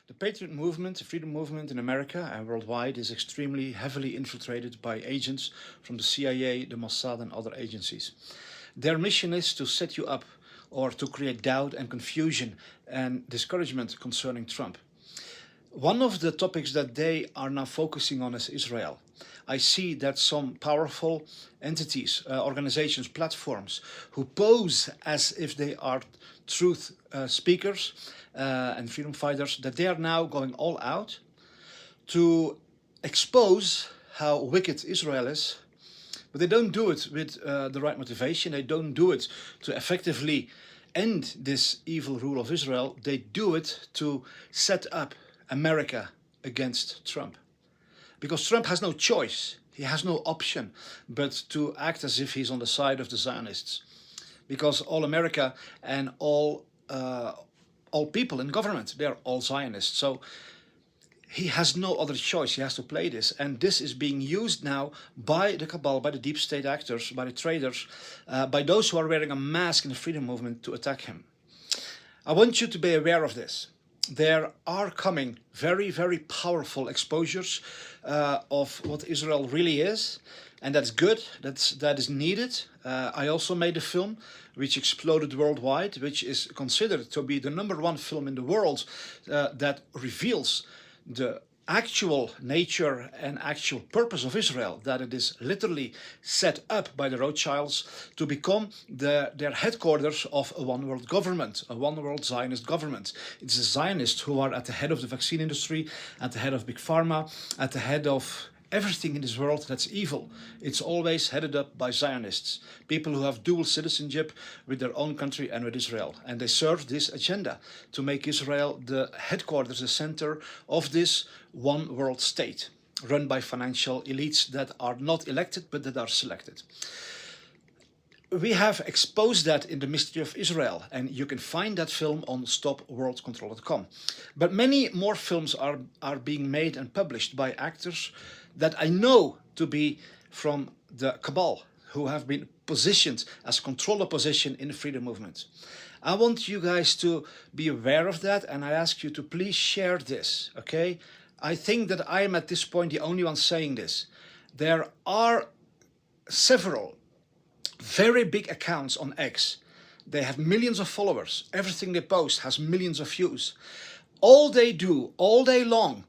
The Patriot movement, the freedom movement in America and worldwide is extremely heavily infiltrated by agents from the CIA, the Mossad and other agencies. Their mission is to set you up or to create doubt and confusion and discouragement concerning Trump. One of the topics that they are now focusing on is Israel. I see that some powerful entities, organizations, platforms who pose as if they are truth speakers and freedom fighters, that they are now going all out to expose how wicked Israel is. But they don't do it with the right motivation. They don't do it to effectively end this evil rule of Israel. They do it to set up America against Trump. Because Trump has no choice, he has no option but to act as if he's on the side of the Zionists. Because all America and all people in government, they're all Zionists. So he has no other choice, he has to play this. And this is being used now by the cabal, by the deep state actors, by the traders, by those who are wearing a mask in the freedom movement to attack him. I want you to be aware of this. There are coming very, very powerful exposures of what Israel really is, and that's good, that is needed. I also made a film which exploded worldwide, which is considered to be the #1 film in the world that reveals the actual nature and actual purpose of Israel, that it is literally set up by the Rothschilds to become their headquarters of a one world government, a one world Zionist government. It's the Zionists who are at the head of the vaccine industry, at the head of Big Pharma, at the head of everything in this world that's evil. It's always headed up by Zionists, people who have dual citizenship with their own country and with Israel. And they serve this agenda to make Israel the headquarters, the center of this one world state, run by financial elites that are not elected but that are selected. We have exposed that in The Mystery of Israel, and you can find that film on stopworldcontrol.com. But many more films are being made and published by actors that I know to be from the cabal, who have been positioned as control opposition in the freedom movement. I want you guys to be aware of that, and I ask you to please share this, okay? I think that I am at this point the only one saying this. There are several very big accounts on X. They have millions of followers. Everything they post has millions of views. All they do, all day long,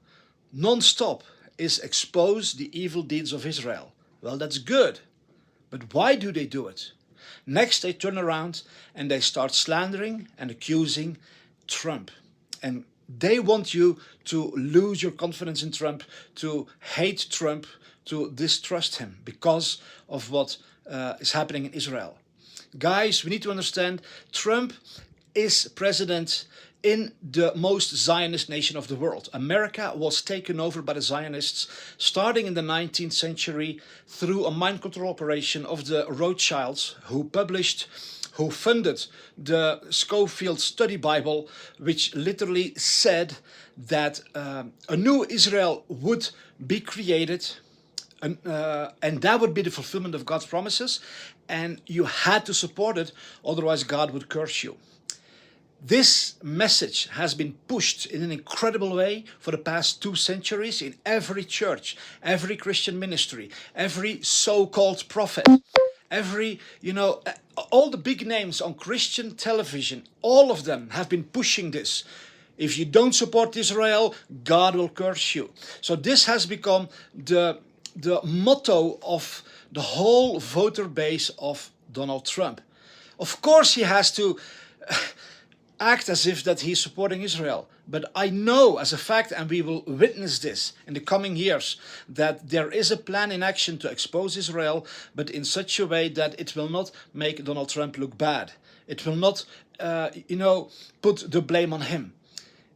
non-stop, is expose the evil deeds of Israel. Well, that's good. But why do they do it? Next, they turn around and they start slandering and accusing Trump. And they want you to lose your confidence in Trump, to hate Trump, to distrust him because of what is happening in Israel. Guys, we need to understand Trump is president in the most Zionist nation of the world. America was taken over by the Zionists starting in the 19th century through a mind control operation of the Rothschilds, who funded the Schofield Study Bible, which literally said that a new Israel would be created, and that would be the fulfillment of God's promises, and you had to support it, otherwise God would curse you. This message has been pushed in an incredible way for the past 2 centuries in every church, every Christian ministry, every so-called prophet, every, all the big names on Christian television, all of them have been pushing this. If you don't support Israel, God will curse you. So this has become the motto of the whole voter base of Donald Trump. Of course he has to act as if that he's supporting Israel. But I know as a fact, and we will witness this in the coming years, that there is a plan in action to expose Israel, but in such a way that it will not make Donald Trump look bad. It will not, put the blame on him.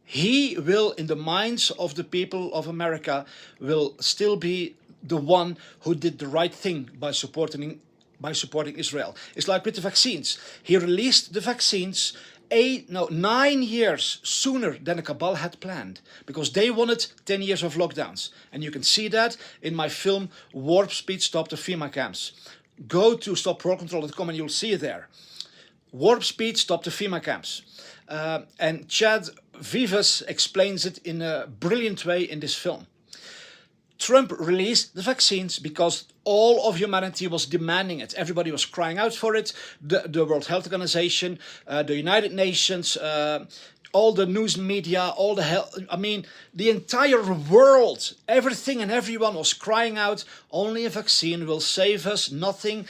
He will, in the minds of the people of America, will still be the one who did the right thing by supporting Israel. It's like with the vaccines. He released the vaccines 9 years sooner than the cabal had planned, because they wanted 10 years of lockdowns. And you can see that in my film Warp Speed Stop the FEMA Camps. Go to stopworldcontrol.com and you'll see it there. Warp Speed Stop the FEMA Camps. And Chad Vivas explains it in a brilliant way in this film. Trump released the vaccines because all of humanity was demanding it. Everybody was crying out for it. The World Health Organization, the United Nations, all the news media, all the the entire world, everything and everyone was crying out, only a vaccine will save us, nothing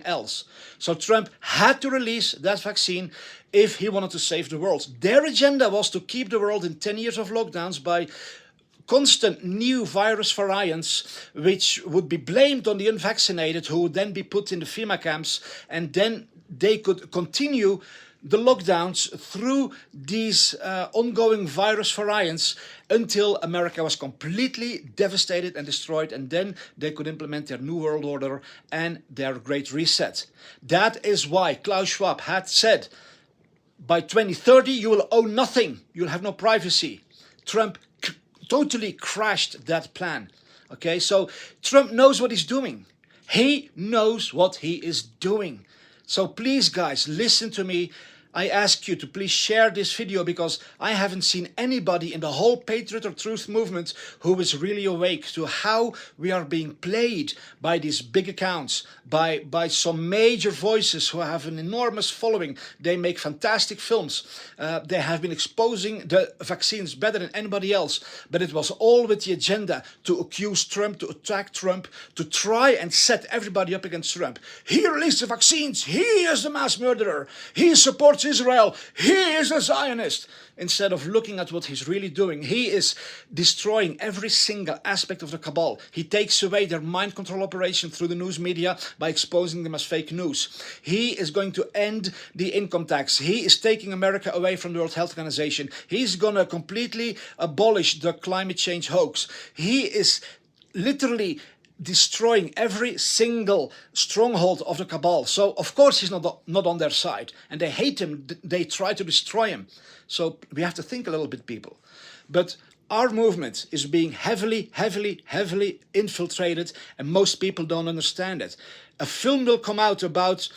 else. So Trump had to release that vaccine if he wanted to save the world. Their agenda was to keep the world in 10 years of lockdowns by constant new virus variants, which would be blamed on the unvaccinated, who would then be put in the FEMA camps, and then they could continue the lockdowns through these ongoing virus variants until America was completely devastated and destroyed, and then they could implement their New World Order and their Great Reset. That is why Klaus Schwab had said, by 2030 you will own nothing, you'll have no privacy. Trump totally crashed that plan. Okay, so Trump knows what he's doing. He knows what he is doing. So please guys, listen to me. I ask you to please share this video, because I haven't seen anybody in the whole Patriot or Truth movement who is really awake to how we are being played by these big accounts, by some major voices who have an enormous following. They make fantastic films. They have been exposing the vaccines better than anybody else, but it was all with the agenda to accuse Trump, to attack Trump, to try and set everybody up against Trump. He released the vaccines. He is the mass murderer. He supports Israel. He is a Zionist. Instead of looking at what he's really doing, he is destroying every single aspect of the cabal. He takes away their mind control operation through the news media by exposing them as fake news. He is going to end the income tax. He is taking America away from the World Health Organization. He's going to completely abolish the climate change hoax. He is literally destroying every single stronghold of the cabal. So of course he's not on their side, and they hate him. They try to destroy him. So we have to think a little bit, people. But our movement is being heavily infiltrated, and most people don't understand it. A film will come out about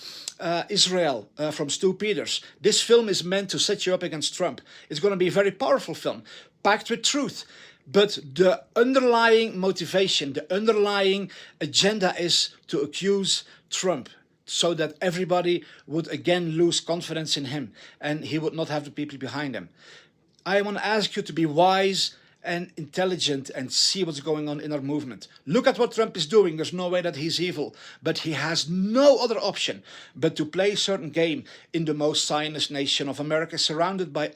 Israel from Stu Peters. This film is meant to set you up against Trump. It's going to be a very powerful film, packed with truth. But the underlying motivation, the underlying agenda is to accuse Trump, so that everybody would again lose confidence in him, and he would not have the people behind him. I want to ask you to be wise and intelligent and see what's going on in our movement. Look at what Trump is doing. There's no way that he's evil, but he has no other option but to play a certain game in the most Zionist nation of America, surrounded by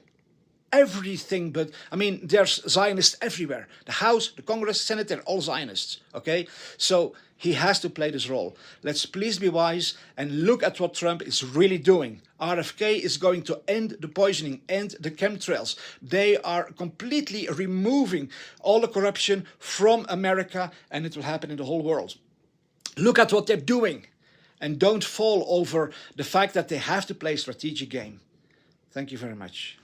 everything. But I mean, there's Zionists everywhere. The House, the Congress, Senate, they're all Zionists. Okay, so he has to play this role. Let's please be wise and look at what Trump is really doing. RFK is going to end the poisoning, end the chemtrails. They are completely removing all the corruption from America, and it will happen in the whole world. Look at what they're doing, and don't fall over the fact that they have to play a strategic game. Thank you very much.